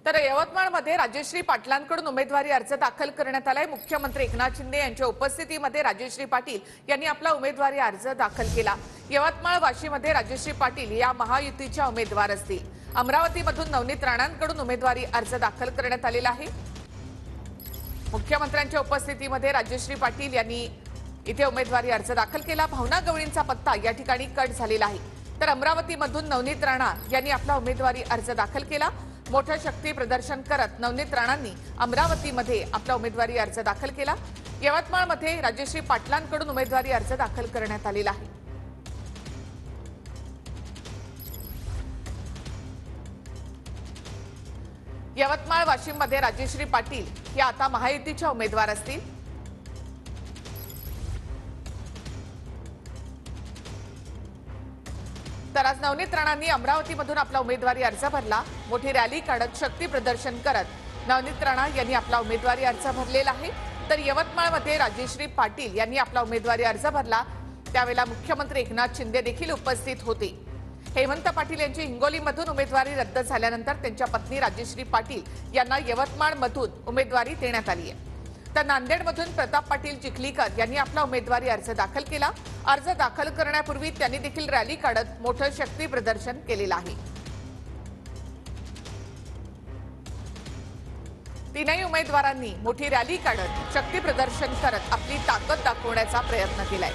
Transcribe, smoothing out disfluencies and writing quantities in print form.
तर यवतमाळमध्ये राजश्री पाटलांकडून उमेदवारी अर्ज दाखल करण्यात आलाय। मुख्यमंत्री एकनाथ शिंदे यांच्या उपस्थितीमध्ये राजश्री पाटील यांनी आपला उमेदवारी अर्ज दाखल केला। यवतमाळ वाशीमध्ये राजश्री पाटील या महायुतीच्या उमेदवार असतील। अमरावतीमधून नवनीत राणांकडून उमेदवारी अर्ज दाखल करण्यात आलेला आहे। मुख्यमंत्र्यांच्या उपस्थितीमध्ये राजश्री पाटील यांनी इथे उमेदवारी अर्ज दाखल केला। भावना गवळींचा पत्ता या ठिकाणी कट झालेला आहे। तर अमरावतीमधून नवनीत राणा यांनी आपला उमेदवारी अर्ज दाखल केला। मोठं शक्ती प्रदर्शन करत नवनीत राणांनी अमरावतीमध्ये आपला उमेदवारी अर्ज दाखल केला। यवतमाळमध्ये राजश्री पाटलांकडून उमेदवारी अर्ज दाखल करण्यात आलेला आहे। यवतमाळ वाशिममध्ये राजश्री पाटील या आता महायुतीच्या उमेदवार असतील। तर आज नवनीत राणांनी अमरावतीमधून आपला उमेदवारी अर्ज भरला। मोठी रॅली काढत शक्ती प्रदर्शन करत नवनीत राणा यांनी आपला उमेदवारी अर्ज भरलेला आहे। तर यवतमाळमध्ये राजश्री पाटील यांनी आपला उमेदवारी अर्ज भरला। त्यावेळेला मुख्यमंत्री एकनाथ शिंदे देखील उपस्थित होते। हेमंत पाटील यांची हिंगोलीमधून उमेदवारी रद्द झाल्यानंतर त्यांच्या पत्नी राजश्री पाटील यांना यवतमाळमधून उमेदवारी देण्यात आली आहे। तर नांदेडमधून प्रताप पाटील चिखलीकर यांनी आपला उमेदवारी अर्ज दाखल केला। अर्ज दाखल करण्यापूर्वी त्यांनी देखील रॅली काढत मोठं शक्ती प्रदर्शन केलेलं आहे। तीनही उमेदवारांनी मोठी रॅली काढत शक्ती प्रदर्शन करत आपली ताकद दाखवण्याचा प्रयत्न केलाय।